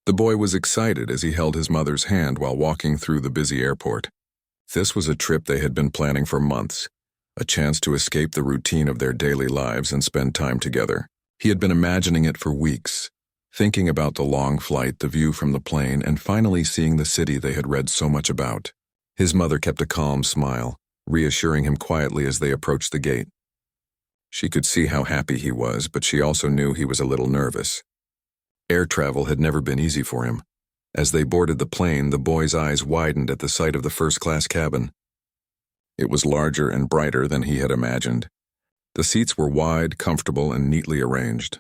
The boy was excited as he held his mother's hand while walking through the busy airport. This was a trip they had been planning for months, a chance to escape the routine of their daily lives and spend time together. He had been imagining it for weeks, thinking about the long flight, the view from the plane, and finally seeing the city they had read so much about. His mother kept a calm smile, reassuring him quietly as they approached the gate. She could see how happy he was, but she also knew he was a little nervous. Air travel had never been easy for him. As they boarded the plane, the boy's eyes widened at the sight of the first-class cabin. It was larger and brighter than he had imagined. The seats were wide, comfortable, and neatly arranged.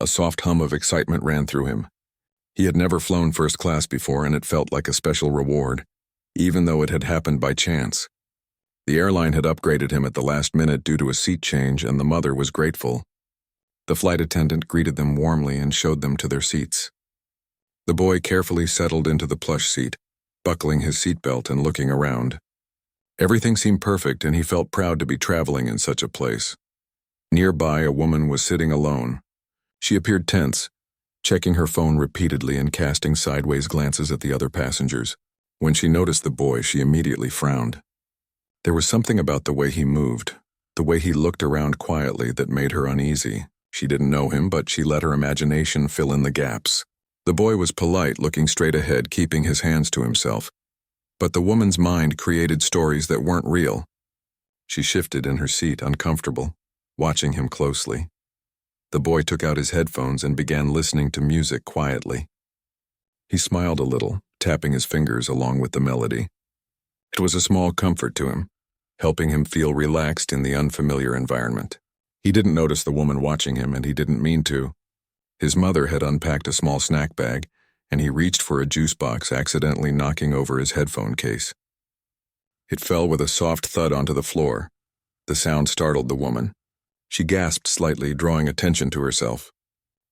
A soft hum of excitement ran through him. He had never flown first class before, and it felt like a special reward, even though it had happened by chance. The airline had upgraded him at the last minute due to a seat change, and the mother was grateful. The flight attendant greeted them warmly and showed them to their seats. The boy carefully settled into the plush seat, buckling his seatbelt and looking around. Everything seemed perfect, and he felt proud to be traveling in such a place. Nearby, a woman was sitting alone. She appeared tense, checking her phone repeatedly and casting sideways glances at the other passengers. When she noticed the boy, she immediately frowned. There was something about the way he moved, the way he looked around quietly, that made her uneasy. She didn't know him, but she let her imagination fill in the gaps. The boy was polite, looking straight ahead, keeping his hands to himself. But the woman's mind created stories that weren't real. She shifted in her seat, uncomfortable, watching him closely. The boy took out his headphones and began listening to music quietly. He smiled a little, tapping his fingers along with the melody. It was a small comfort to him, helping him feel relaxed in the unfamiliar environment. He didn't notice the woman watching him, and he didn't mean to. His mother had unpacked a small snack bag, and he reached for a juice box, accidentally knocking over his headphone case. It fell with a soft thud onto the floor. The sound startled the woman. She gasped slightly, drawing attention to herself.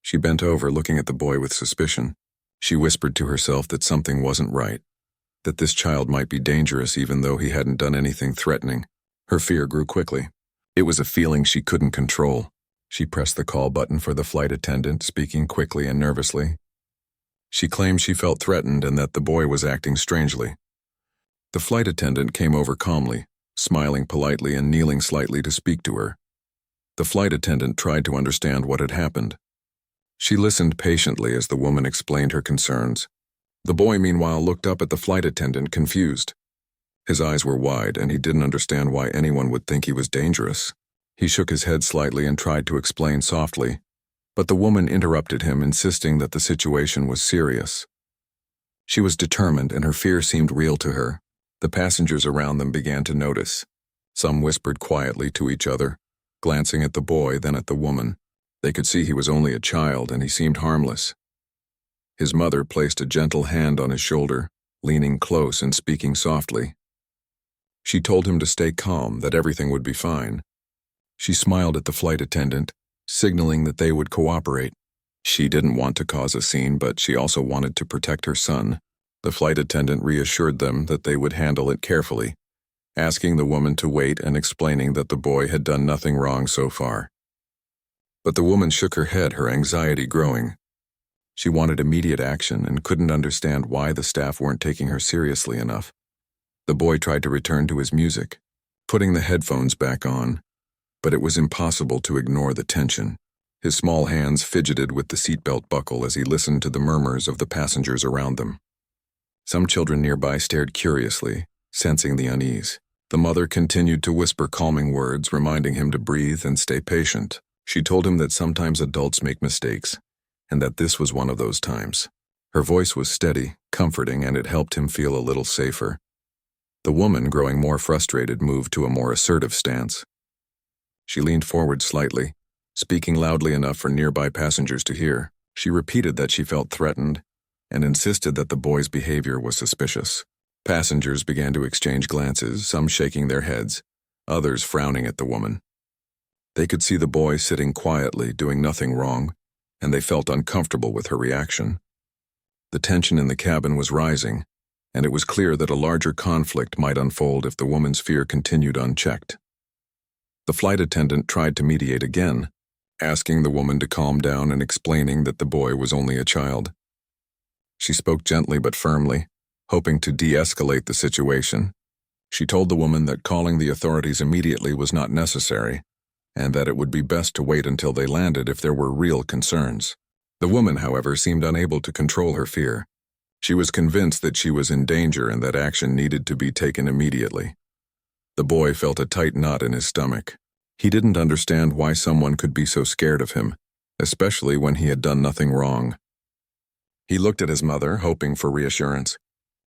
She bent over, looking at the boy with suspicion. She whispered to herself that something wasn't right, that this child might be dangerous even though he hadn't done anything threatening. Her fear grew quickly. It was a feeling she couldn't control. She pressed the call button for the flight attendant, speaking quickly and nervously. She claimed she felt threatened and that the boy was acting strangely. The flight attendant came over calmly, smiling politely and kneeling slightly to speak to her. The flight attendant tried to understand what had happened. She listened patiently as the woman explained her concerns. The boy, meanwhile, looked up at the flight attendant, confused. His eyes were wide, and he didn't understand why anyone would think he was dangerous. He shook his head slightly and tried to explain softly, but the woman interrupted him, insisting that the situation was serious. She was determined, and her fear seemed real to her. The passengers around them began to notice. Some whispered quietly to each other, glancing at the boy, then at the woman. They could see he was only a child, and he seemed harmless. His mother placed a gentle hand on his shoulder, leaning close and speaking softly. She told him to stay calm, that everything would be fine. She smiled at the flight attendant, signaling that they would cooperate. She didn't want to cause a scene, but she also wanted to protect her son. The flight attendant reassured them that they would handle it carefully, asking the woman to wait and explaining that the boy had done nothing wrong so far. But the woman shook her head, her anxiety growing. She wanted immediate action and couldn't understand why the staff weren't taking her seriously enough. The boy tried to return to his music, putting the headphones back on, but it was impossible to ignore the tension. His small hands fidgeted with the seatbelt buckle as he listened to the murmurs of the passengers around them. Some children nearby stared curiously, sensing the unease. The mother continued to whisper calming words, reminding him to breathe and stay patient. She told him that sometimes adults make mistakes, and that this was one of those times. Her voice was steady, comforting, and it helped him feel a little safer. The woman, growing more frustrated, moved to a more assertive stance. She leaned forward slightly, speaking loudly enough for nearby passengers to hear. She repeated that she felt threatened and insisted that the boy's behavior was suspicious. Passengers began to exchange glances, some shaking their heads, others frowning at the woman. They could see the boy sitting quietly, doing nothing wrong, and they felt uncomfortable with her reaction. The tension in the cabin was rising, and it was clear that a larger conflict might unfold if the woman's fear continued unchecked. The flight attendant tried to mediate again, asking the woman to calm down and explaining that the boy was only a child. She spoke gently but firmly, hoping to de-escalate the situation. She told the woman that calling the authorities immediately was not necessary, and that it would be best to wait until they landed if there were real concerns. The woman, however, seemed unable to control her fear. She was convinced that she was in danger and that action needed to be taken immediately. The boy felt a tight knot in his stomach. He didn't understand why someone could be so scared of him, especially when he had done nothing wrong. He looked at his mother, hoping for reassurance.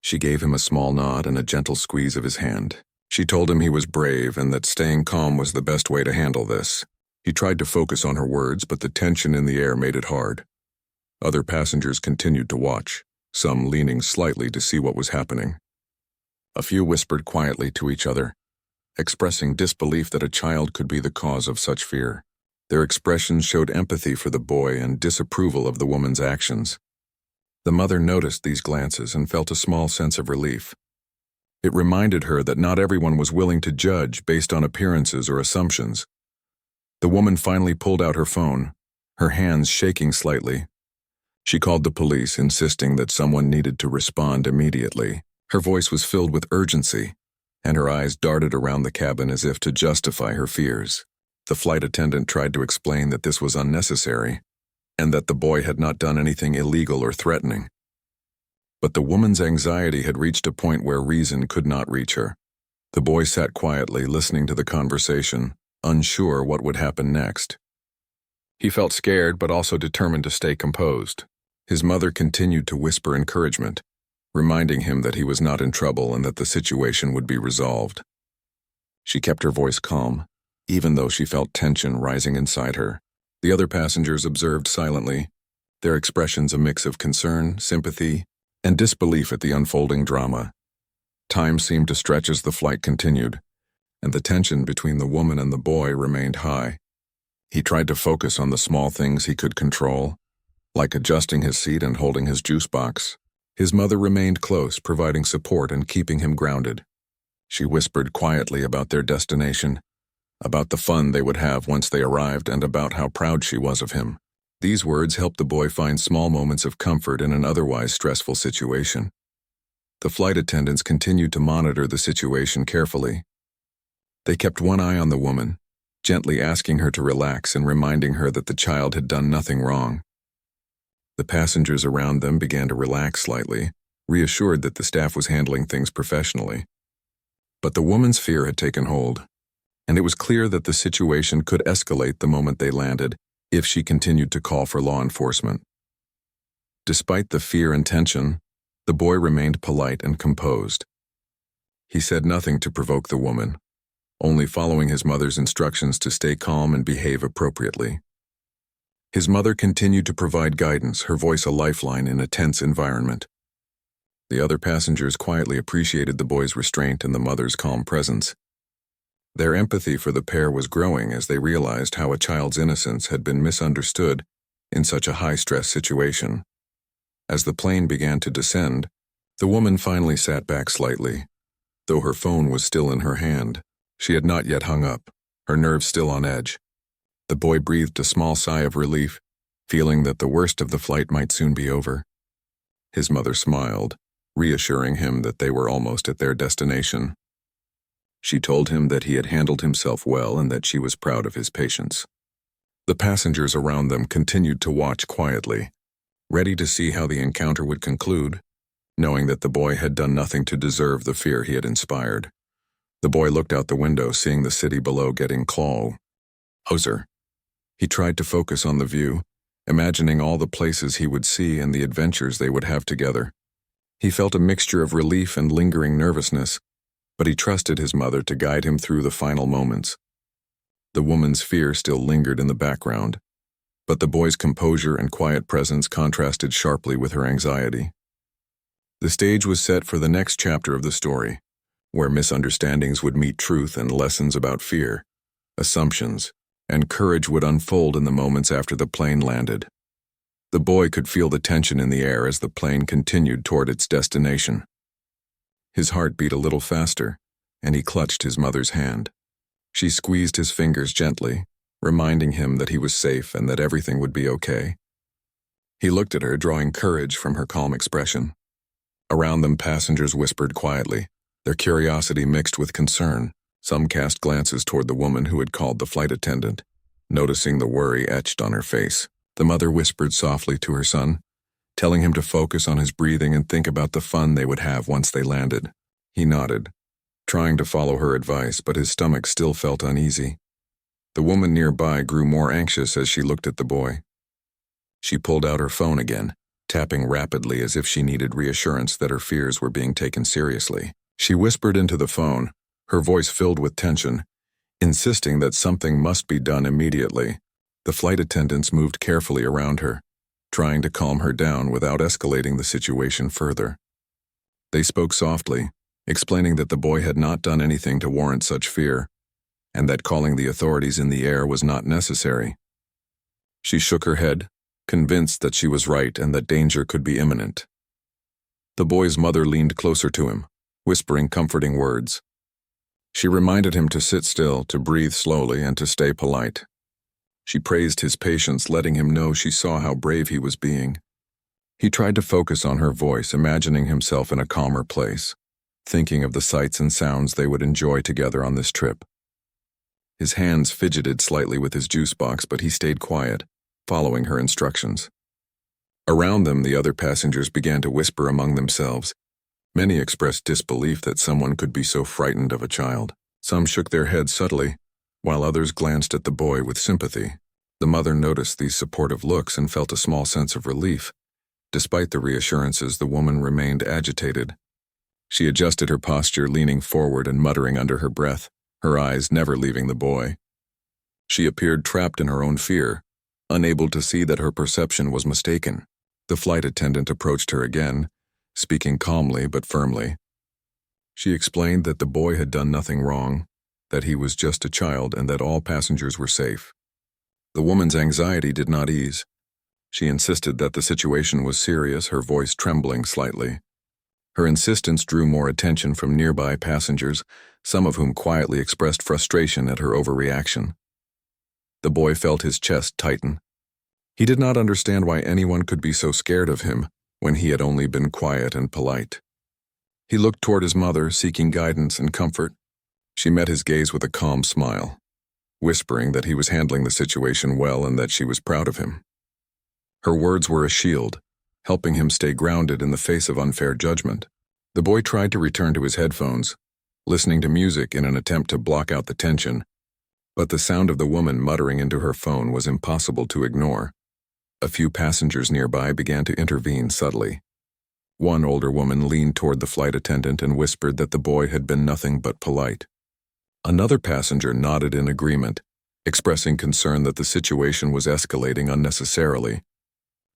She gave him a small nod and a gentle squeeze of his hand. She told him he was brave and that staying calm was the best way to handle this. He tried to focus on her words, but the tension in the air made it hard. Other passengers continued to watch, some leaning slightly to see what was happening. A few whispered quietly to each other, expressing disbelief that a child could be the cause of such fear. Their expressions showed empathy for the boy and disapproval of the woman's actions. The mother noticed these glances and felt a small sense of relief. It reminded her that not everyone was willing to judge based on appearances or assumptions. The woman finally pulled out her phone, her hands shaking slightly. She called the police, insisting that someone needed to respond immediately. Her voice was filled with urgency, and her eyes darted around the cabin as if to justify her fears. The flight attendant tried to explain that this was unnecessary, and that the boy had not done anything illegal or threatening. But the woman's anxiety had reached a point where reason could not reach her. The boy sat quietly, listening to the conversation, unsure what would happen next. He felt scared but also determined to stay composed. His mother continued to whisper encouragement, reminding him that he was not in trouble and that the situation would be resolved. She kept her voice calm, even though she felt tension rising inside her. The other passengers observed silently, their expressions a mix of concern, sympathy, and disbelief at the unfolding drama. Time seemed to stretch as the flight continued, and the tension between the woman and the boy remained high. He tried to focus on the small things he could control, like adjusting his seat and holding his juice box. His mother remained close, providing support and keeping him grounded. She whispered quietly about their destination, about the fun they would have once they arrived, and about how proud she was of him. These words helped the boy find small moments of comfort in an otherwise stressful situation. The flight attendants continued to monitor the situation carefully. They kept one eye on the woman, gently asking her to relax and reminding her that the child had done nothing wrong. The passengers around them began to relax slightly, reassured that the staff was handling things professionally. But the woman's fear had taken hold, and it was clear that the situation could escalate the moment they landed if she continued to call for law enforcement. Despite the fear and tension, the boy remained polite and composed. He said nothing to provoke the woman, only following his mother's instructions to stay calm and behave appropriately. His mother continued to provide guidance, her voice a lifeline in a tense environment. The other passengers quietly appreciated the boy's restraint and the mother's calm presence. Their empathy for the pair was growing as they realized how a child's innocence had been misunderstood in such a high-stress situation. As the plane began to descend, the woman finally sat back slightly. Though her phone was still in her hand, she had not yet hung up, her nerves still on edge. The boy breathed a small sigh of relief, feeling that the worst of the flight might soon be over. His mother smiled, reassuring him that they were almost at their destination. She told him that he had handled himself well and that she was proud of his patience. The passengers around them continued to watch quietly, ready to see how the encounter would conclude, knowing that the boy had done nothing to deserve the fear he had inspired. The boy looked out the window, seeing the city below getting closer. He tried to focus on the view, imagining all the places he would see and the adventures they would have together. He felt a mixture of relief and lingering nervousness, but he trusted his mother to guide him through the final moments. The woman's fear still lingered in the background, but the boy's composure and quiet presence contrasted sharply with her anxiety. The stage was set for the next chapter of the story, where misunderstandings would meet truth and lessons about fear, assumptions, and courage would unfold in the moments after the plane landed. The boy could feel the tension in the air as the plane continued toward its destination. His heart beat a little faster, and he clutched his mother's hand. She squeezed his fingers gently, reminding him that he was safe and that everything would be okay. He looked at her, drawing courage from her calm expression. Around them, passengers whispered quietly, their curiosity mixed with concern. Some cast glances toward the woman who had called the flight attendant, noticing the worry etched on her face. The mother whispered softly to her son, telling him to focus on his breathing and think about the fun they would have once they landed. He nodded, trying to follow her advice, but his stomach still felt uneasy. The woman nearby grew more anxious as she looked at the boy. She pulled out her phone again, tapping rapidly as if she needed reassurance that her fears were being taken seriously. She whispered into the phone, her voice filled with tension, insisting that something must be done immediately. The flight attendants moved carefully around her, trying to calm her down without escalating the situation further. They spoke softly, explaining that the boy had not done anything to warrant such fear, and that calling the authorities in the air was not necessary. She shook her head, convinced that she was right and that danger could be imminent. The boy's mother leaned closer to him, whispering comforting words. She reminded him to sit still, to breathe slowly, and to stay polite. She praised his patience, letting him know she saw how brave he was being. He tried to focus on her voice, imagining himself in a calmer place, thinking of the sights and sounds they would enjoy together on this trip. His hands fidgeted slightly with his juice box, but he stayed quiet, following her instructions. Around them, the other passengers began to whisper among themselves. Many expressed disbelief that someone could be so frightened of a child. Some shook their heads subtly, while others glanced at the boy with sympathy. The mother noticed these supportive looks and felt a small sense of relief. Despite the reassurances, the woman remained agitated. She adjusted her posture, leaning forward and muttering under her breath, her eyes never leaving the boy. She appeared trapped in her own fear, unable to see that her perception was mistaken. The flight attendant approached her again, speaking calmly but firmly. She explained that the boy had done nothing wrong, that he was just a child, and that all passengers were safe. The woman's anxiety did not ease. She insisted that the situation was serious, her voice trembling slightly. Her insistence drew more attention from nearby passengers, some of whom quietly expressed frustration at her overreaction. The boy felt his chest tighten. He did not understand why anyone could be so scared of him when he had only been quiet and polite. He looked toward his mother, seeking guidance and comfort. She met his gaze with a calm smile, whispering that he was handling the situation well and that she was proud of him. Her words were a shield, helping him stay grounded in the face of unfair judgment. The boy tried to return to his headphones, listening to music in an attempt to block out the tension, but the sound of the woman muttering into her phone was impossible to ignore. A few passengers nearby began to intervene subtly. One older woman leaned toward the flight attendant and whispered that the boy had been nothing but polite. Another passenger nodded in agreement, expressing concern that the situation was escalating unnecessarily.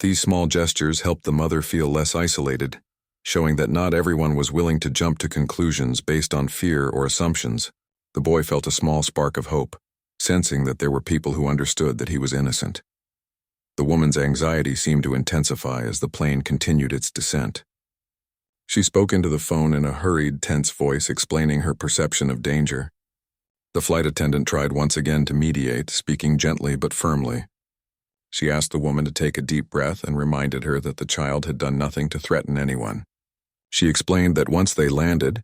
These small gestures helped the mother feel less isolated, showing that not everyone was willing to jump to conclusions based on fear or assumptions. The boy felt a small spark of hope, sensing that there were people who understood that he was innocent. The woman's anxiety seemed to intensify as the plane continued its descent. She spoke into the phone in a hurried, tense voice, explaining her perception of danger. The flight attendant tried once again to mediate, speaking gently but firmly. She asked the woman to take a deep breath and reminded her that the child had done nothing to threaten anyone. She explained that once they landed,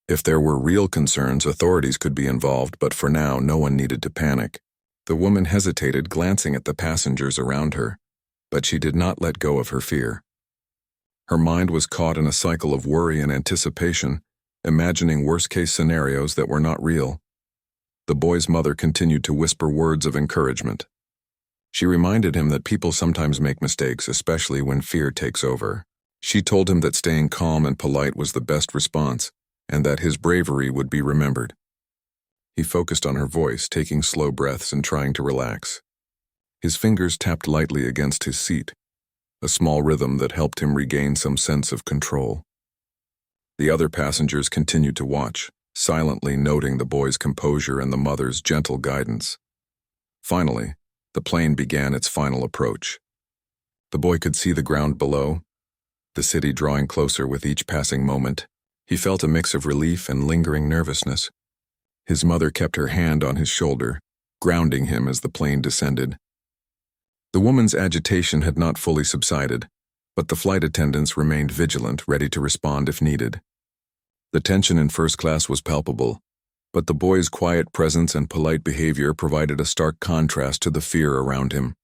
if there were real concerns, authorities could be involved, but for now, no one needed to panic. The woman hesitated, glancing at the passengers around her, but she did not let go of her fear. Her mind was caught in a cycle of worry and anticipation, imagining worst-case scenarios that were not real. The boy's mother continued to whisper words of encouragement. She reminded him that people sometimes make mistakes, especially when fear takes over. She told him that staying calm and polite was the best response, and that his bravery would be remembered. He focused on her voice, taking slow breaths and trying to relax. His fingers tapped lightly against his seat, a small rhythm that helped him regain some sense of control. The other passengers continued to watch, silently noting the boy's composure and the mother's gentle guidance. Finally, the plane began its final approach. The boy could see the ground below, the city drawing closer with each passing moment. He felt a mix of relief and lingering nervousness. His mother kept her hand on his shoulder, grounding him as the plane descended. The woman's agitation had not fully subsided, but the flight attendants remained vigilant, ready to respond if needed. The tension in first class was palpable, but the boy's quiet presence and polite behavior provided a stark contrast to the fear around him.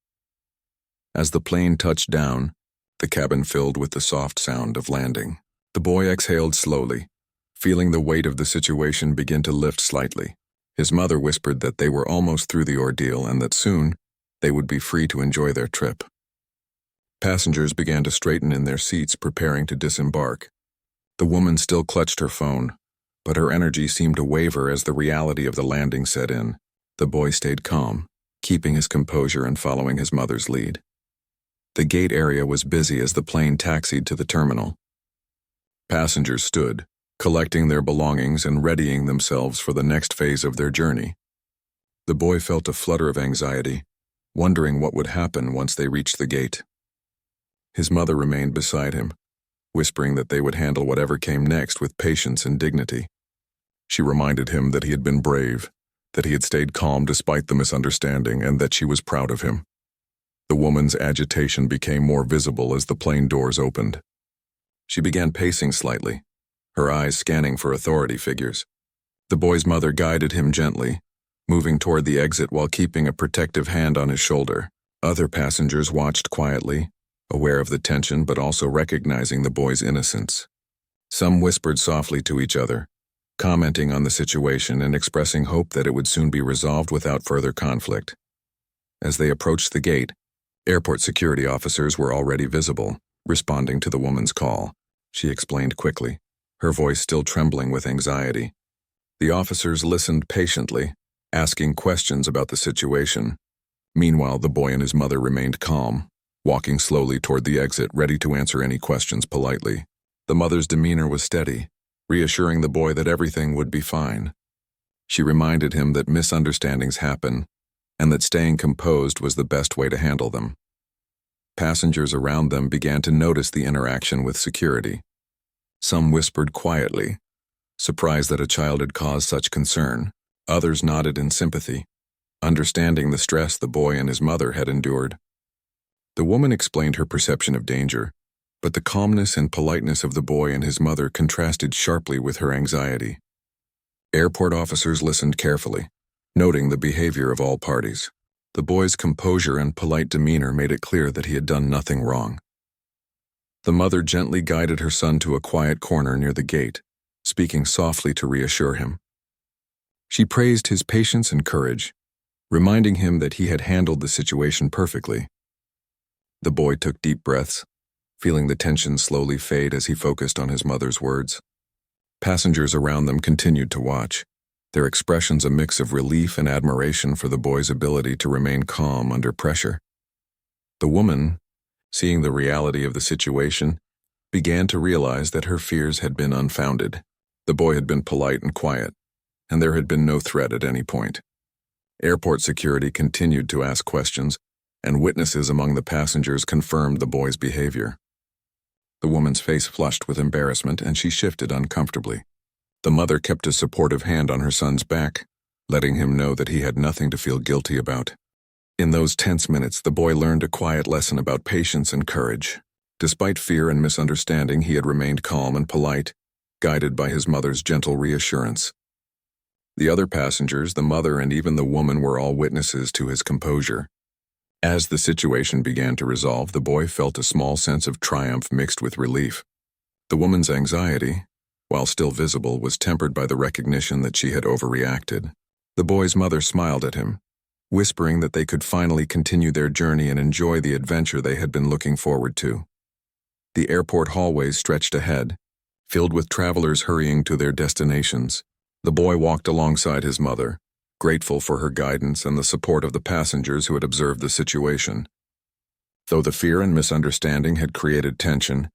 As the plane touched down, the cabin filled with the soft sound of landing. The boy exhaled slowly, feeling the weight of the situation begin to lift slightly. His mother whispered that they were almost through the ordeal and that soon they would be free to enjoy their trip. Passengers began to straighten in their seats, preparing to disembark. The woman still clutched her phone, but her energy seemed to waver as the reality of the landing set in. The boy stayed calm, keeping his composure and following his mother's lead. The gate area was busy as the plane taxied to the terminal. Passengers stood, collecting their belongings and readying themselves for the next phase of their journey. The boy felt a flutter of anxiety, wondering what would happen once they reached the gate. His mother remained beside him, whispering that they would handle whatever came next with patience and dignity. She reminded him that he had been brave, that he had stayed calm despite the misunderstanding, and that she was proud of him. The woman's agitation became more visible as the plane doors opened. She began pacing slightly, her eyes scanning for authority figures. The boy's mother guided him gently, moving toward the exit while keeping a protective hand on his shoulder. Other passengers watched quietly, aware of the tension but also recognizing the boy's innocence. Some whispered softly to each other, commenting on the situation and expressing hope that it would soon be resolved without further conflict. As they approached the gate, airport security officers were already visible, responding to the woman's call. She explained quickly, her voice still trembling with anxiety. The officers listened patiently, asking questions about the situation. Meanwhile, the boy and his mother remained calm, walking slowly toward the exit, ready to answer any questions politely. The mother's demeanor was steady, reassuring the boy that everything would be fine. She reminded him that misunderstandings happen, and that staying composed was the best way to handle them. Passengers around them began to notice the interaction with security. Some whispered quietly, surprised that a child had caused such concern. Others nodded in sympathy, understanding the stress the boy and his mother had endured. The woman explained her perception of danger, but the calmness and politeness of the boy and his mother contrasted sharply with her anxiety. Airport officers listened carefully, noting the behavior of all parties. The boy's composure and polite demeanor made it clear that he had done nothing wrong. The mother gently guided her son to a quiet corner near the gate, speaking softly to reassure him. She praised his patience and courage, reminding him that he had handled the situation perfectly. The boy took deep breaths, feeling the tension slowly fade as he focused on his mother's words. Passengers around them continued to watch, their expressions a mix of relief and admiration for the boy's ability to remain calm under pressure. The woman, seeing the reality of the situation, began to realize that her fears had been unfounded. The boy had been polite and quiet, and there had been no threat at any point. Airport security continued to ask questions, and witnesses among the passengers confirmed the boy's behavior. The woman's face flushed with embarrassment, and she shifted uncomfortably. The mother kept a supportive hand on her son's back, letting him know that he had nothing to feel guilty about. In those tense minutes, the boy learned a quiet lesson about patience and courage. Despite fear and misunderstanding, he had remained calm and polite, guided by his mother's gentle reassurance. The other passengers, the mother and even the woman, were all witnesses to his composure. As the situation began to resolve, the boy felt a small sense of triumph mixed with relief. The woman's anxiety, while still visible, was tempered by the recognition that she had overreacted. The boy's mother smiled at him, whispering that they could finally continue their journey and enjoy the adventure they had been looking forward to. The airport hallways stretched ahead, filled with travelers hurrying to their destinations. The boy walked alongside his mother, grateful for her guidance and the support of the passengers who had observed the situation. Though the fear and misunderstanding had created tension,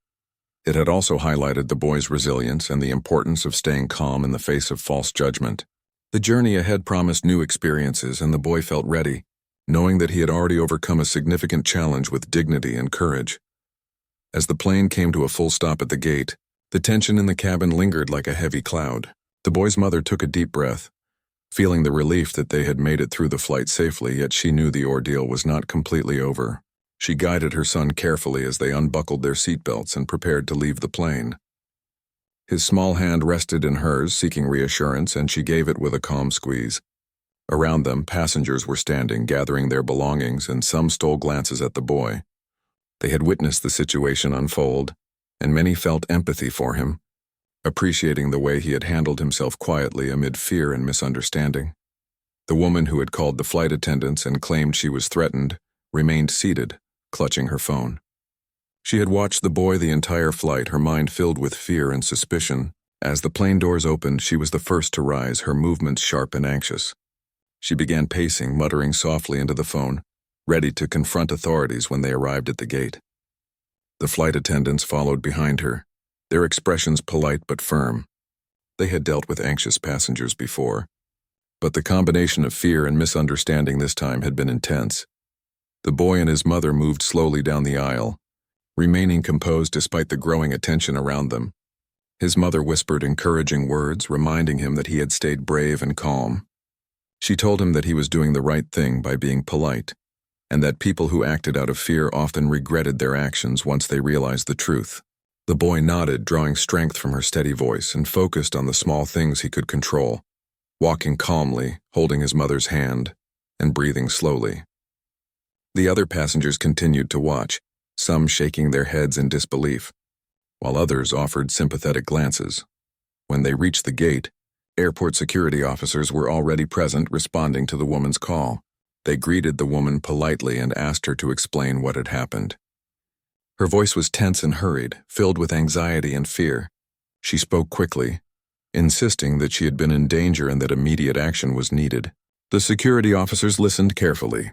it had also highlighted the boy's resilience and the importance of staying calm in the face of false judgment. The journey ahead promised new experiences, and the boy felt ready, knowing that he had already overcome a significant challenge with dignity and courage. As the plane came to a full stop at the gate, the tension in the cabin lingered like a heavy cloud. The boy's mother took a deep breath, feeling the relief that they had made it through the flight safely, yet she knew the ordeal was not completely over. She guided her son carefully as they unbuckled their seatbelts and prepared to leave the plane. His small hand rested in hers, seeking reassurance, and she gave it with a calm squeeze. Around them, passengers were standing, gathering their belongings, and some stole glances at the boy. They had witnessed the situation unfold, and many felt empathy for him, appreciating the way he had handled himself quietly amid fear and misunderstanding. The woman who had called the flight attendants and claimed she was threatened remained seated, clutching her phone. She had watched the boy the entire flight, her mind filled with fear and suspicion. As the plane doors opened, she was the first to rise, her movements sharp and anxious. She began pacing, muttering softly into the phone, ready to confront authorities when they arrived at the gate. The flight attendants followed behind her, their expressions polite but firm. They had dealt with anxious passengers before, but the combination of fear and misunderstanding this time had been intense. The boy and his mother moved slowly down the aisle, remaining composed despite the growing attention around them. His mother whispered encouraging words, reminding him that he had stayed brave and calm. She told him that he was doing the right thing by being polite, and that people who acted out of fear often regretted their actions once they realized the truth. The boy nodded, drawing strength from her steady voice, and focused on the small things he could control, walking calmly, holding his mother's hand, and breathing slowly. The other passengers continued to watch, some shaking their heads in disbelief, while others offered sympathetic glances. When they reached the gate, airport security officers were already present, responding to the woman's call. They greeted the woman politely and asked her to explain what had happened. Her voice was tense and hurried, filled with anxiety and fear. She spoke quickly, insisting that she had been in danger and that immediate action was needed. The security officers listened carefully,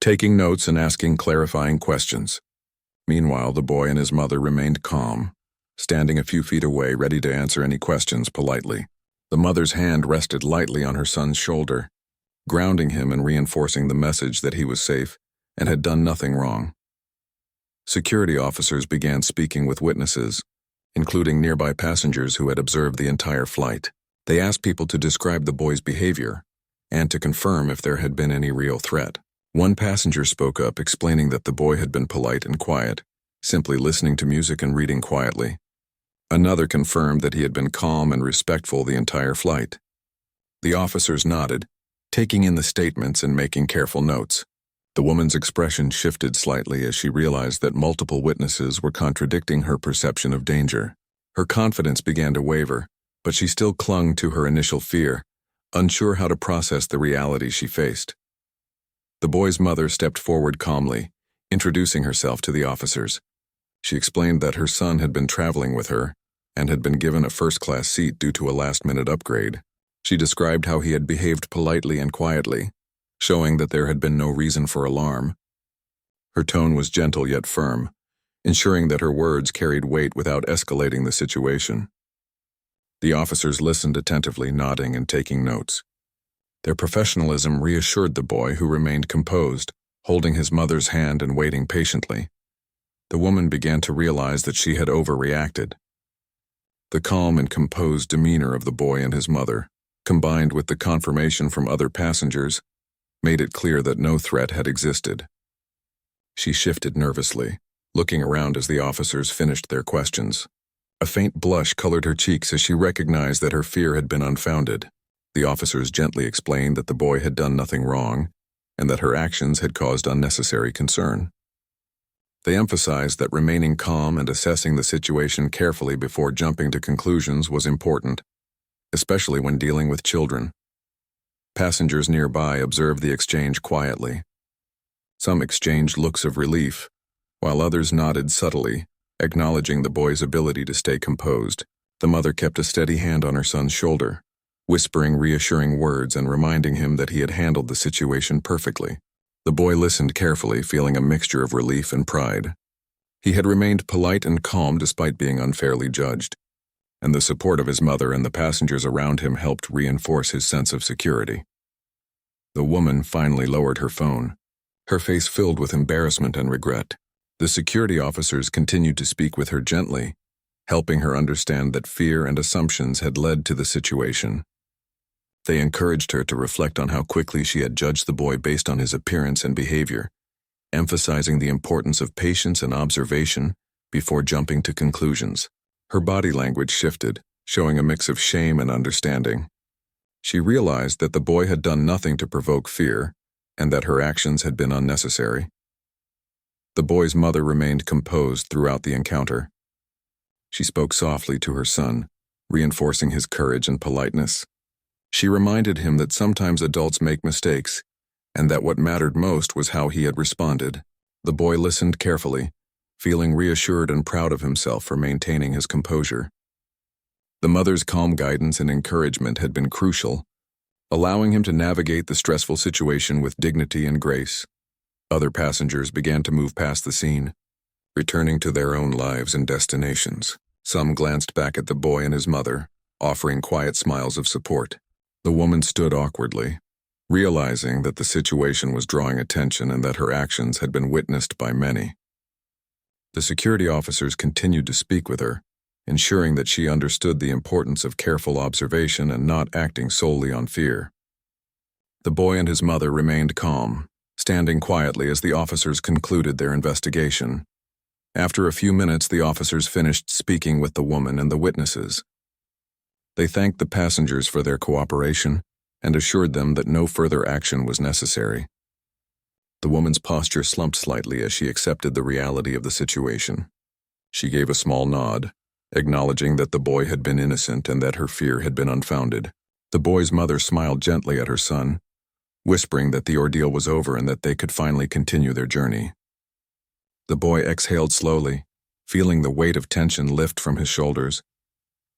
taking notes and asking clarifying questions. Meanwhile, the boy and his mother remained calm, standing a few feet away, ready to answer any questions politely. The mother's hand rested lightly on her son's shoulder, grounding him and reinforcing the message that he was safe and had done nothing wrong. Security officers began speaking with witnesses, including nearby passengers who had observed the entire flight. They asked people to describe the boy's behavior and to confirm if there had been any real threat. One passenger spoke up, explaining that the boy had been polite and quiet, simply listening to music and reading quietly. Another confirmed that he had been calm and respectful the entire flight. The officers nodded, taking in the statements and making careful notes. The woman's expression shifted slightly as she realized that multiple witnesses were contradicting her perception of danger. Her confidence began to waver, but she still clung to her initial fear, unsure how to process the reality she faced. The boy's mother stepped forward calmly, introducing herself to the officers. She explained that her son had been traveling with her and had been given a first-class seat due to a last-minute upgrade. She described how he had behaved politely and quietly, showing that there had been no reason for alarm. Her tone was gentle yet firm, ensuring that her words carried weight without escalating the situation. The officers listened attentively, nodding and taking notes. Their professionalism reassured the boy, who remained composed, holding his mother's hand and waiting patiently. The woman began to realize that she had overreacted. The calm and composed demeanor of the boy and his mother, combined with the confirmation from other passengers, made it clear that no threat had existed. She shifted nervously, looking around as the officers finished their questions. A faint blush colored her cheeks as she recognized that her fear had been unfounded. The officers gently explained that the boy had done nothing wrong and that her actions had caused unnecessary concern. They emphasized that remaining calm and assessing the situation carefully before jumping to conclusions was important, especially when dealing with children. Passengers nearby observed the exchange quietly. Some exchanged looks of relief, while others nodded subtly, acknowledging the boy's ability to stay composed. The mother kept a steady hand on her son's shoulder, whispering reassuring words and reminding him that he had handled the situation perfectly. The boy listened carefully, feeling a mixture of relief and pride. He had remained polite and calm despite being unfairly judged, and the support of his mother and the passengers around him helped reinforce his sense of security. The woman finally lowered her phone, her face filled with embarrassment and regret. The security officers continued to speak with her gently, helping her understand that fear and assumptions had led to the situation. They encouraged her to reflect on how quickly she had judged the boy based on his appearance and behavior, emphasizing the importance of patience and observation before jumping to conclusions. Her body language shifted, showing a mix of shame and understanding. She realized that the boy had done nothing to provoke fear, and that her actions had been unnecessary. The boy's mother remained composed throughout the encounter. She spoke softly to her son, reinforcing his courage and politeness. She reminded him that sometimes adults make mistakes, and that what mattered most was how he had responded. The boy listened carefully, feeling reassured and proud of himself for maintaining his composure. The mother's calm guidance and encouragement had been crucial, allowing him to navigate the stressful situation with dignity and grace. Other passengers began to move past the scene, returning to their own lives and destinations. Some glanced back at the boy and his mother, offering quiet smiles of support. The woman stood awkwardly, realizing that the situation was drawing attention and that her actions had been witnessed by many. The security officers continued to speak with her, ensuring that she understood the importance of careful observation and not acting solely on fear. The boy and his mother remained calm, standing quietly as the officers concluded their investigation. After a few minutes, the officers finished speaking with the woman and the witnesses. They thanked the passengers for their cooperation and assured them that no further action was necessary. The woman's posture slumped slightly as she accepted the reality of the situation. She gave a small nod, acknowledging that the boy had been innocent and that her fear had been unfounded. The boy's mother smiled gently at her son, whispering that the ordeal was over and that they could finally continue their journey. The boy exhaled slowly, feeling the weight of tension lift from his shoulders.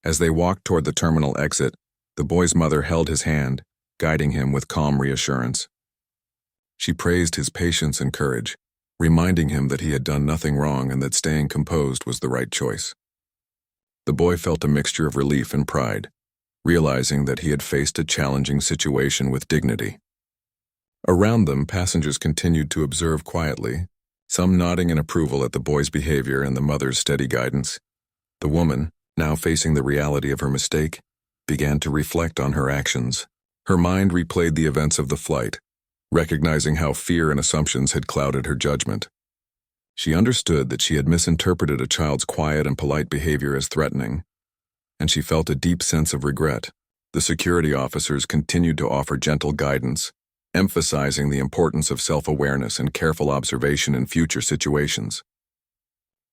As they walked toward the terminal exit, the boy's mother held his hand, guiding him with calm reassurance. She praised his patience and courage, reminding him that he had done nothing wrong and that staying composed was the right choice. The boy felt a mixture of relief and pride, realizing that he had faced a challenging situation with dignity. Around them, passengers continued to observe quietly, some nodding in approval at the boy's behavior and the mother's steady guidance. The woman, now facing the reality of her mistake, began to reflect on her actions. Her mind replayed the events of the flight, recognizing how fear and assumptions had clouded her judgment. She understood that she had misinterpreted a child's quiet and polite behavior as threatening, and she felt a deep sense of regret. The security officers continued to offer gentle guidance, emphasizing the importance of self-awareness and careful observation in future situations.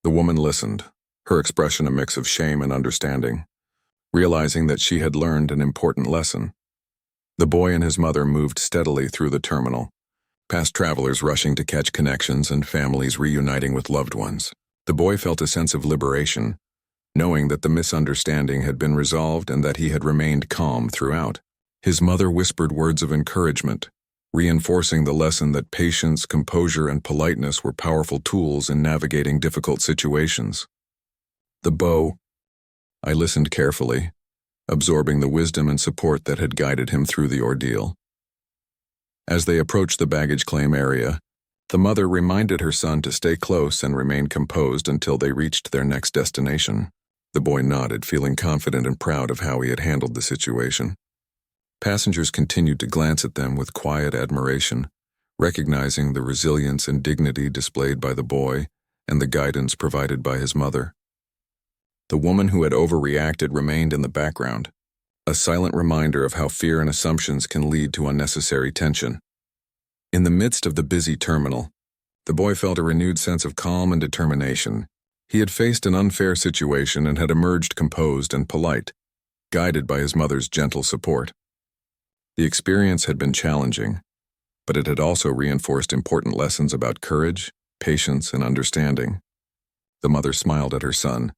The woman listened, her expression a mix of shame and understanding, realizing that she had learned an important lesson. The boy and his mother moved steadily through the terminal, past travelers rushing to catch connections and families reuniting with loved ones. The boy felt a sense of liberation, knowing that the misunderstanding had been resolved and that he had remained calm throughout. His mother whispered words of encouragement, reinforcing the lesson that patience, composure, and politeness were powerful tools in navigating difficult situations. I listened carefully, absorbing the wisdom and support that had guided him through the ordeal. As they approached the baggage claim area, the mother reminded her son to stay close and remain composed until they reached their next destination. The boy nodded, feeling confident and proud of how he had handled the situation. Passengers continued to glance at them with quiet admiration, recognizing the resilience and dignity displayed by the boy and the guidance provided by his mother. The woman who had overreacted remained in the background, a silent reminder of how fear and assumptions can lead to unnecessary tension. In the midst of the busy terminal, the boy felt a renewed sense of calm and determination. He had faced an unfair situation and had emerged composed and polite, guided by his mother's gentle support. The experience had been challenging, but it had also reinforced important lessons about courage, patience, and understanding. The mother smiled at her son,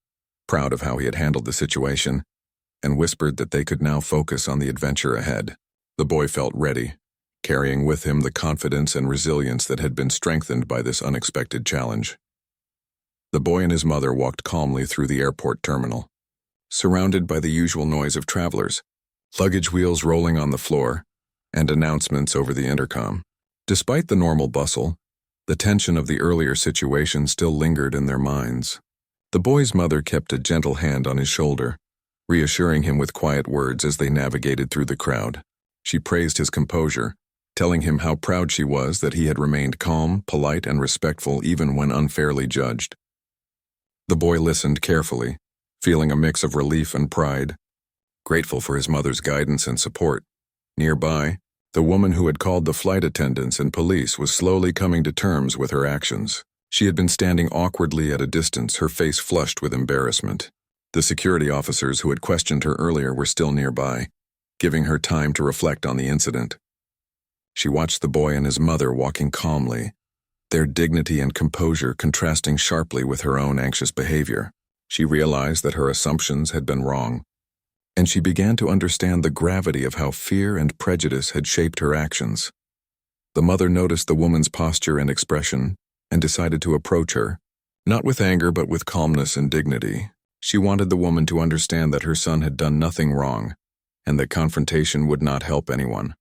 proud of how he had handled the situation, and whispered that they could now focus on the adventure ahead. The boy felt ready, carrying with him the confidence and resilience that had been strengthened by this unexpected challenge. The boy and his mother walked calmly through the airport terminal, surrounded by the usual noise of travelers, luggage wheels rolling on the floor, and announcements over the intercom. Despite the normal bustle, the tension of the earlier situation still lingered in their minds. The boy's mother kept a gentle hand on his shoulder, reassuring him with quiet words as they navigated through the crowd. She praised his composure, telling him how proud she was that he had remained calm, polite, and respectful even when unfairly judged. The boy listened carefully, feeling a mix of relief and pride, grateful for his mother's guidance and support. Nearby, the woman who had called the flight attendants and police was slowly coming to terms with her actions. She had been standing awkwardly at a distance, her face flushed with embarrassment. The security officers who had questioned her earlier were still nearby, giving her time to reflect on the incident. She watched the boy and his mother walking calmly, their dignity and composure contrasting sharply with her own anxious behavior. She realized that her assumptions had been wrong, and she began to understand the gravity of how fear and prejudice had shaped her actions. The mother noticed the woman's posture and expression and decided to approach her, not with anger but with calmness and dignity. She wanted the woman to understand that her son had done nothing wrong, and that confrontation would not help anyone.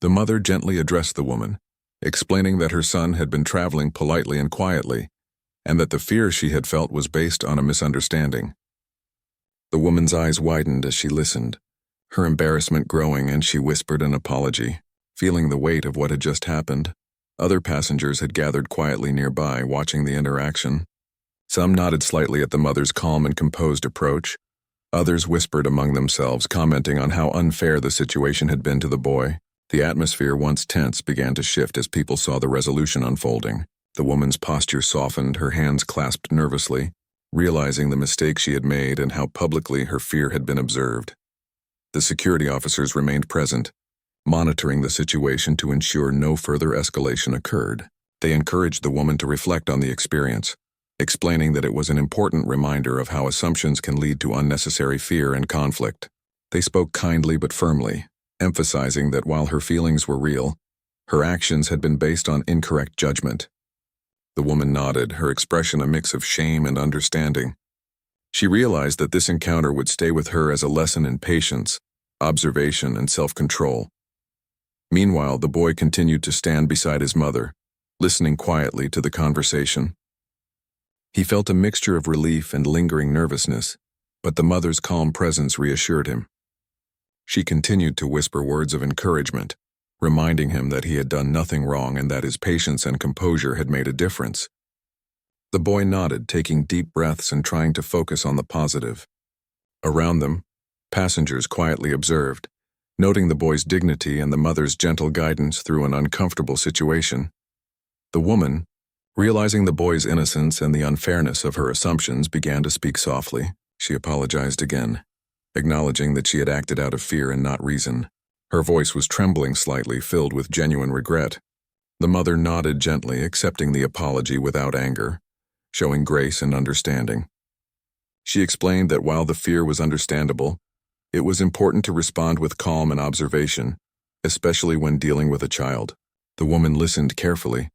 The mother gently addressed the woman, explaining that her son had been traveling politely and quietly, and that the fear she had felt was based on a misunderstanding. The woman's eyes widened as she listened, her embarrassment growing, and she whispered an apology, feeling the weight of what had just happened. Other passengers had gathered quietly nearby, watching the interaction. Some nodded slightly at the mother's calm and composed approach. Others whispered among themselves, commenting on how unfair the situation had been to the boy. The atmosphere, once tense, began to shift as people saw the resolution unfolding. The woman's posture softened, her hands clasped nervously, realizing the mistake she had made and how publicly her fear had been observed. The security officers remained present, monitoring the situation to ensure no further escalation occurred. They encouraged the woman to reflect on the experience, explaining that it was an important reminder of how assumptions can lead to unnecessary fear and conflict. They spoke kindly but firmly, emphasizing that while her feelings were real, her actions had been based on incorrect judgment. The woman nodded, her expression a mix of shame and understanding. She realized that this encounter would stay with her as a lesson in patience, observation, and self-control. Meanwhile, the boy continued to stand beside his mother, listening quietly to the conversation. He felt a mixture of relief and lingering nervousness, but the mother's calm presence reassured him. She continued to whisper words of encouragement, reminding him that he had done nothing wrong and that his patience and composure had made a difference. The boy nodded, taking deep breaths and trying to focus on the positive. Around them, passengers quietly observed, noting the boy's dignity and the mother's gentle guidance through an uncomfortable situation. The woman, realizing the boy's innocence and the unfairness of her assumptions, began to speak softly. She apologized again, acknowledging that she had acted out of fear and not reason. Her voice was trembling slightly, filled with genuine regret. The mother nodded gently, accepting the apology without anger, showing grace and understanding. She explained that while the fear was understandable, it was important to respond with calm and observation, especially when dealing with a child. The woman listened carefully,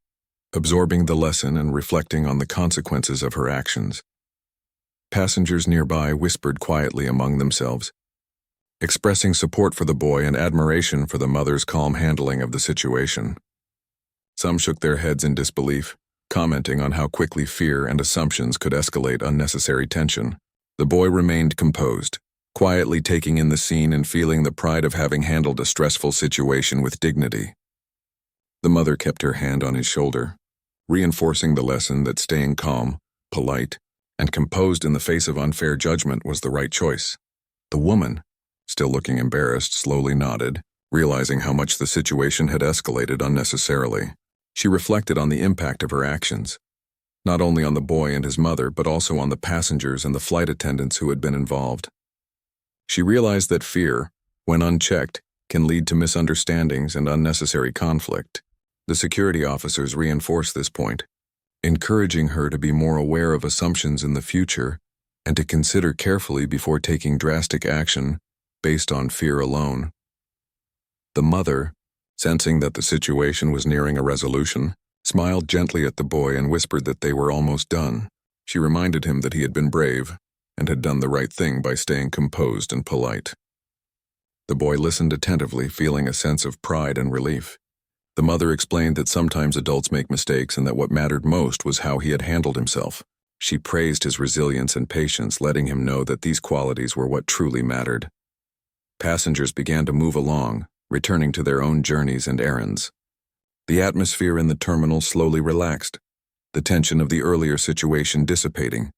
absorbing the lesson and reflecting on the consequences of her actions. Passengers nearby whispered quietly among themselves, expressing support for the boy and admiration for the mother's calm handling of the situation. Some shook their heads in disbelief, commenting on how quickly fear and assumptions could escalate unnecessary tension. The boy remained composed, quietly taking in the scene and feeling the pride of having handled a stressful situation with dignity. The mother kept her hand on his shoulder, reinforcing the lesson that staying calm, polite, and composed in the face of unfair judgment was the right choice. The woman, still looking embarrassed, slowly nodded, realizing how much the situation had escalated unnecessarily. She reflected on the impact of her actions, not only on the boy and his mother, but also on the passengers and the flight attendants who had been involved. She realized that fear, when unchecked, can lead to misunderstandings and unnecessary conflict. The security officers reinforced this point, encouraging her to be more aware of assumptions in the future and to consider carefully before taking drastic action based on fear alone. The mother, sensing that the situation was nearing a resolution, smiled gently at the boy and whispered that they were almost done. She reminded him that he had been brave and had done the right thing by staying composed and polite. The boy listened attentively, feeling a sense of pride and relief. The mother explained that sometimes adults make mistakes and that what mattered most was how he had handled himself. She praised his resilience and patience, letting him know that these qualities were what truly mattered. Passengers began to move along, returning to their own journeys and errands. The atmosphere in the terminal slowly relaxed, the tension of the earlier situation dissipating.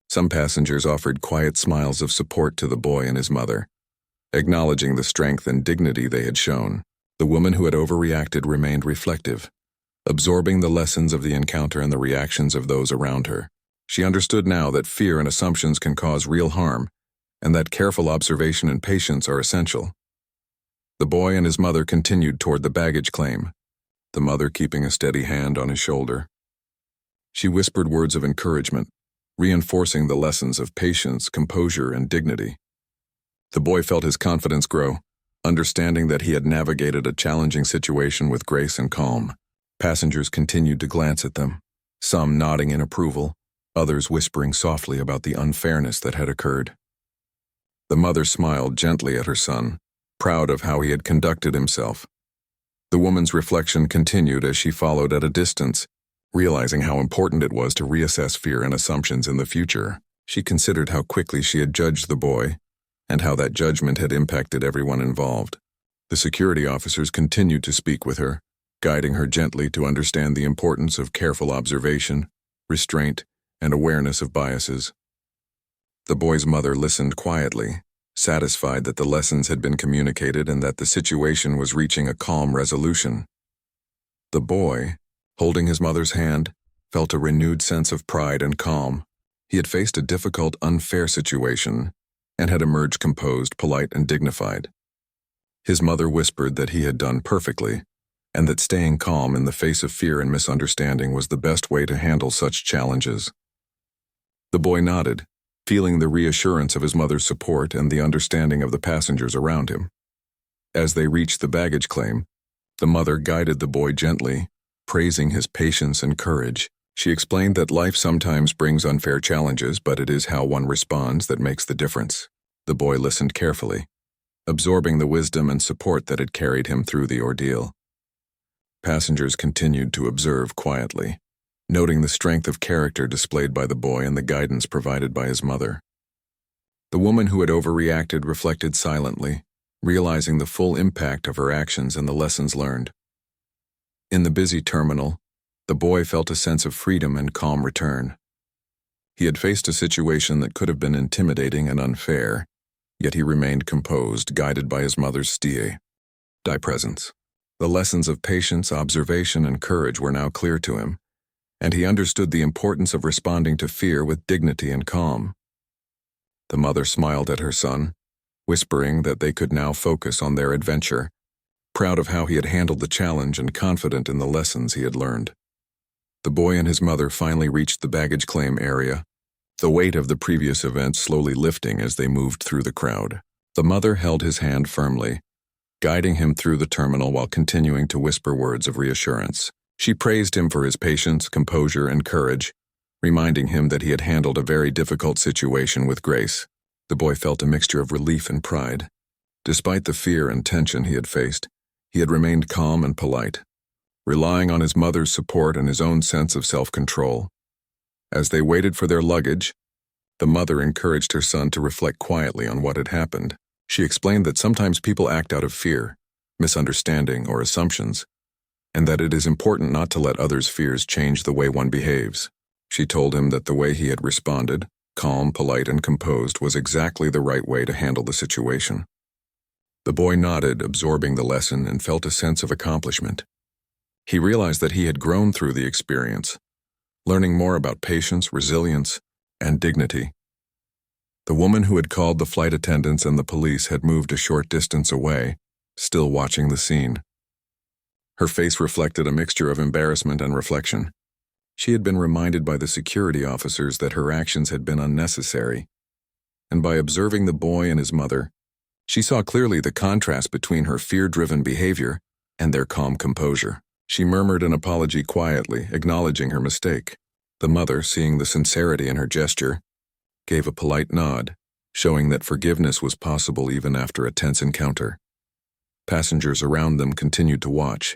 Some passengers offered quiet smiles of support to the boy and his mother, acknowledging the strength and dignity they had shown. The woman who had overreacted remained reflective, absorbing the lessons of the encounter and the reactions of those around her. She understood now that fear and assumptions can cause real harm, and that careful observation and patience are essential. The boy and his mother continued toward the baggage claim, the mother keeping a steady hand on his shoulder. She whispered words of encouragement, reinforcing the lessons of patience, composure, and dignity. The boy felt his confidence grow, understanding that he had navigated a challenging situation with grace and calm. Passengers continued to glance at them, some nodding in approval, others whispering softly about the unfairness that had occurred. The mother smiled gently at her son, proud of how he had conducted himself. The woman's reflection continued as she followed at a distance, realizing how important it was to reassess fear and assumptions in the future. She considered how quickly she had judged the boy, and how that judgment had impacted everyone involved. The security officers continued to speak with her, guiding her gently to understand the importance of careful observation, restraint, and awareness of biases. The boy's mother listened quietly, satisfied that the lessons had been communicated and that the situation was reaching a calm resolution. The boy, holding his mother's hand, felt a renewed sense of pride and calm. He had faced a difficult, unfair situation and had emerged composed, polite, and dignified. His mother whispered that he had done perfectly, and that staying calm in the face of fear and misunderstanding was the best way to handle such challenges. The boy nodded, feeling the reassurance of his mother's support and the understanding of the passengers around him. As they reached the baggage claim, the mother guided the boy gently, praising his patience and courage. She explained that life sometimes brings unfair challenges, but it is how one responds that makes the difference. The boy listened carefully, absorbing the wisdom and support that had carried him through the ordeal. Passengers continued to observe quietly, noting the strength of character displayed by the boy and the guidance provided by his mother. The woman who had overreacted reflected silently, realizing the full impact of her actions and the lessons learned. In the busy terminal, the boy felt a sense of freedom and calm return. He had faced a situation that could have been intimidating and unfair, yet he remained composed, guided by his mother's steady presence. The lessons of patience, observation, and courage were now clear to him, and he understood the importance of responding to fear with dignity and calm. The mother smiled at her son, whispering that they could now focus on their adventure, proud of how he had handled the challenge and confident in the lessons he had learned. The boy and his mother finally reached the baggage claim area, the weight of the previous event slowly lifting as they moved through the crowd. The mother held his hand firmly, guiding him through the terminal while continuing to whisper words of reassurance. She praised him for his patience, composure, and courage, reminding him that he had handled a very difficult situation with grace. The boy felt a mixture of relief and pride. Despite the fear and tension he had faced, he had remained calm and polite, relying on his mother's support and his own sense of self-control. As they waited for their luggage, the mother encouraged her son to reflect quietly on what had happened. She explained that sometimes people act out of fear, misunderstanding, or assumptions, and that it is important not to let others' fears change the way one behaves. She told him that the way he had responded, calm, polite, and composed, was exactly the right way to handle the situation. The boy nodded, absorbing the lesson, and felt a sense of accomplishment. He realized that he had grown through the experience, learning more about patience, resilience, and dignity. The woman who had called the flight attendants and the police had moved a short distance away, still watching the scene. Her face reflected a mixture of embarrassment and reflection. She had been reminded by the security officers that her actions had been unnecessary, and by observing the boy and his mother, she saw clearly the contrast between her fear-driven behavior and their calm composure. She murmured an apology quietly, acknowledging her mistake. The mother, seeing the sincerity in her gesture, gave a polite nod, showing that forgiveness was possible even after a tense encounter. Passengers around them continued to watch,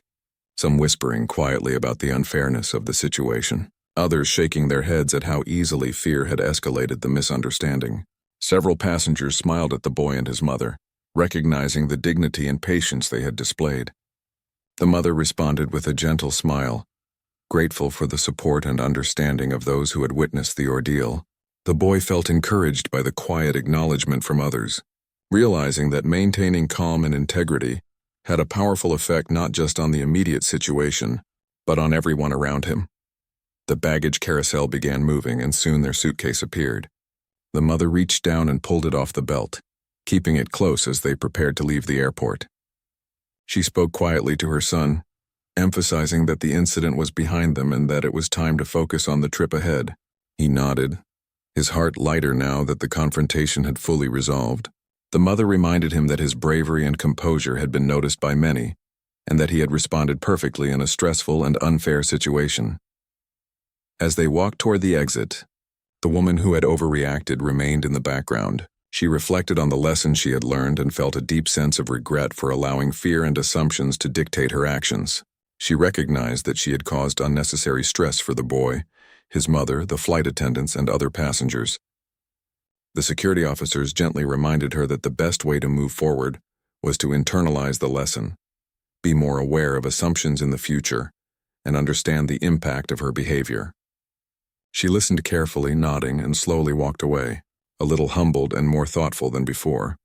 some whispering quietly about the unfairness of the situation, others shaking their heads at how easily fear had escalated the misunderstanding. Several passengers smiled at the boy and his mother, recognizing the dignity and patience they had displayed. The mother responded with a gentle smile, grateful for the support and understanding of those who had witnessed the ordeal. The boy felt encouraged by the quiet acknowledgement from others, realizing that maintaining calm and integrity had a powerful effect not just on the immediate situation, but on everyone around him. The baggage carousel began moving, and soon their suitcase appeared. The mother reached down and pulled it off the belt, keeping it close as they prepared to leave the airport. She spoke quietly to her son, emphasizing that the incident was behind them and that it was time to focus on the trip ahead. He nodded, his heart lighter now that the confrontation had fully resolved. The mother reminded him that his bravery and composure had been noticed by many, and that he had responded perfectly in a stressful and unfair situation. As they walked toward the exit, the woman who had overreacted remained in the background. She reflected on the lessons she had learned and felt a deep sense of regret for allowing fear and assumptions to dictate her actions. She recognized that she had caused unnecessary stress for the boy, his mother, the flight attendants, and other passengers. The security officers gently reminded her that the best way to move forward was to internalize the lesson, be more aware of assumptions in the future, and understand the impact of her behavior. She listened carefully, nodding, and slowly walked away, a little humbled and more thoughtful than before.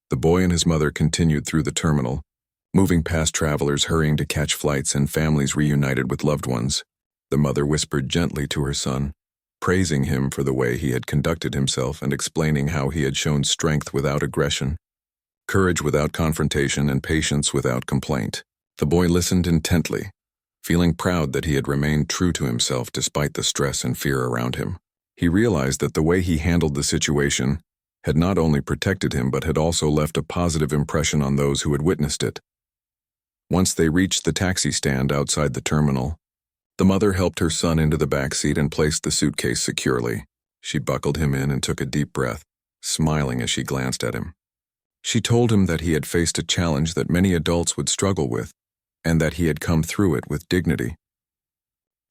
The boy and his mother continued through the terminal, moving past travelers hurrying to catch flights and families reunited with loved ones. The mother whispered gently to her son, praising him for the way he had conducted himself and explaining how he had shown strength without aggression, courage without confrontation, and patience without complaint. The boy listened intently, feeling proud that he had remained true to himself despite the stress and fear around him. He realized that the way he handled the situation had not only protected him but had also left a positive impression on those who had witnessed it. Once they reached the taxi stand outside the terminal, the mother helped her son into the back seat and placed the suitcase securely. She buckled him in and took a deep breath, smiling as she glanced at him. She told him that he had faced a challenge that many adults would struggle with, and that he had come through it with dignity.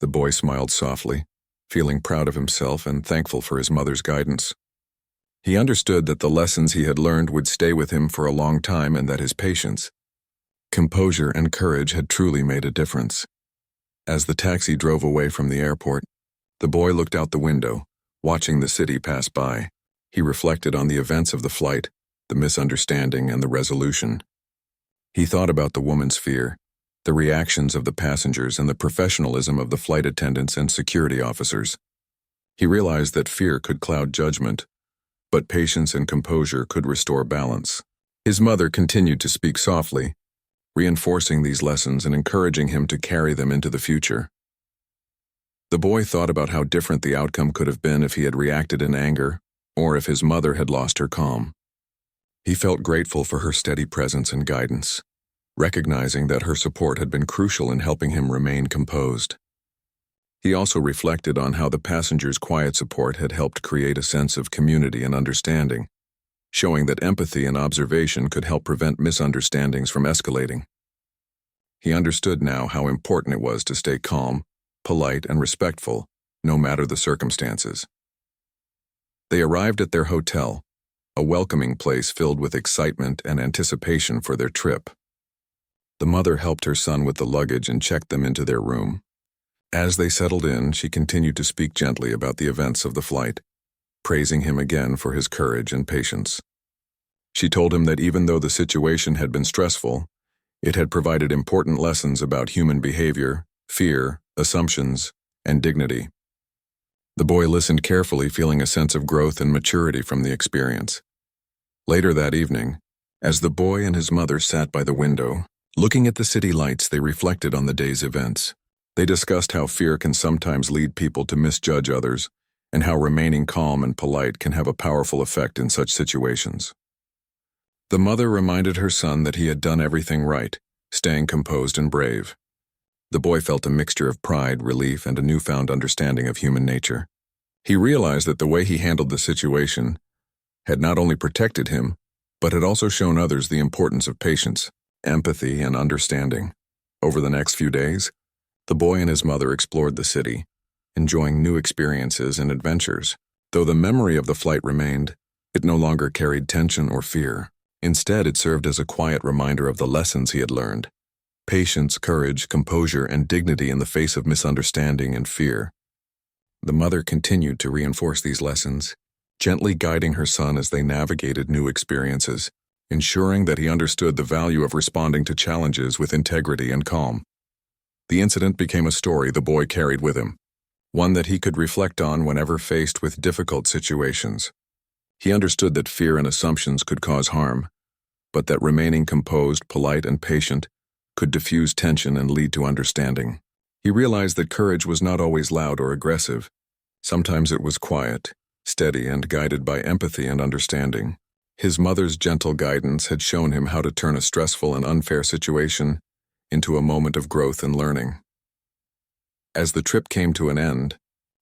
The boy smiled softly, feeling proud of himself and thankful for his mother's guidance. He understood that the lessons he had learned would stay with him for a long time and that his patience, composure, and courage had truly made a difference. As the taxi drove away from the airport, the boy looked out the window, watching the city pass by. He reflected on the events of the flight, the misunderstanding, and the resolution. He thought about the woman's fear, the reactions of the passengers, and the professionalism of the flight attendants and security officers. He realized that fear could cloud judgment, but patience and composure could restore balance. His mother continued to speak softly, reinforcing these lessons and encouraging him to carry them into the future. The boy thought about how different the outcome could have been if he had reacted in anger, or if his mother had lost her calm. He felt grateful for her steady presence and guidance, recognizing that her support had been crucial in helping him remain composed. He also reflected on how the passengers' quiet support had helped create a sense of community and understanding, showing that empathy and observation could help prevent misunderstandings from escalating. He understood now how important it was to stay calm, polite, and respectful, no matter the circumstances. They arrived at their hotel, a welcoming place filled with excitement and anticipation for their trip. The mother helped her son with the luggage and checked them into their room. As they settled in, she continued to speak gently about the events of the flight, praising him again for his courage and patience. She told him that even though the situation had been stressful, it had provided important lessons about human behavior, fear, assumptions, and dignity. The boy listened carefully, feeling a sense of growth and maturity from the experience. Later that evening, as the boy and his mother sat by the window, looking at the city lights, they reflected on the day's events. They discussed how fear can sometimes lead people to misjudge others, and how remaining calm and polite can have a powerful effect in such situations. The mother reminded her son that he had done everything right, staying composed and brave. The boy felt a mixture of pride, relief, and a newfound understanding of human nature. He realized that the way he handled the situation had not only protected him, but had also shown others the importance of patience, empathy, and understanding. Over the next few days, the boy and his mother explored the city, enjoying new experiences and adventures. Though the memory of the flight remained, it no longer carried tension or fear. Instead, it served as a quiet reminder of the lessons he had learned: patience, courage, composure, and dignity in the face of misunderstanding and fear. The mother continued to reinforce these lessons, gently guiding her son as they navigated new experiences, ensuring that he understood the value of responding to challenges with integrity and calm. The incident became a story the boy carried with him, one that he could reflect on whenever faced with difficult situations. He understood that fear and assumptions could cause harm, but that remaining composed, polite, and patient could diffuse tension and lead to understanding. He realized that courage was not always loud or aggressive. Sometimes it was quiet, steady, and guided by empathy and understanding. His mother's gentle guidance had shown him how to turn a stressful and unfair situation into a moment of growth and learning. As the trip came to an end,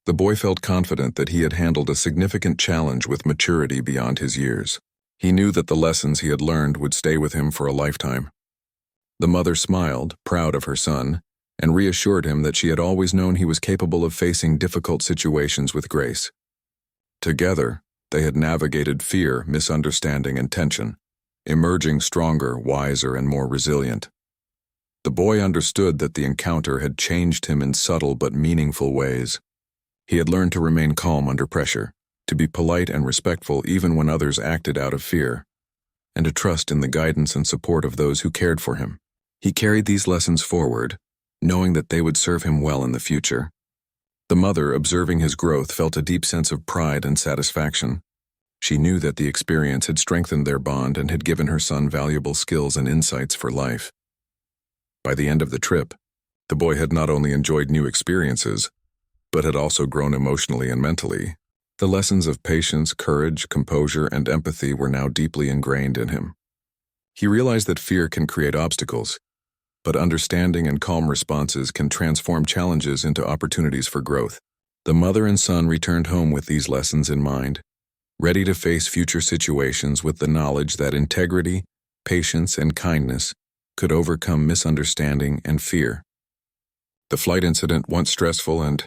the boy felt confident that he had handled a significant challenge with maturity beyond his years. He knew that the lessons he had learned would stay with him for a lifetime. The mother smiled, proud of her son, and reassured him that she had always known he was capable of facing difficult situations with grace. Together, they had navigated fear, misunderstanding, and tension, emerging stronger, wiser, and more resilient. The boy understood that the encounter had changed him in subtle but meaningful ways. He had learned to remain calm under pressure, to be polite and respectful even when others acted out of fear, and to trust in the guidance and support of those who cared for him. He carried these lessons forward, knowing that they would serve him well in the future. The mother, observing his growth, felt a deep sense of pride and satisfaction. She knew that the experience had strengthened their bond and had given her son valuable skills and insights for life. By the end of the trip, the boy had not only enjoyed new experiences, but had also grown emotionally and mentally. The lessons of patience, courage, composure, and empathy were now deeply ingrained in him. He realized that fear can create obstacles, but understanding and calm responses can transform challenges into opportunities for growth. The mother and son returned home with these lessons in mind, ready to face future situations with the knowledge that integrity, patience, and kindness could overcome misunderstanding and fear. The flight incident, once stressful and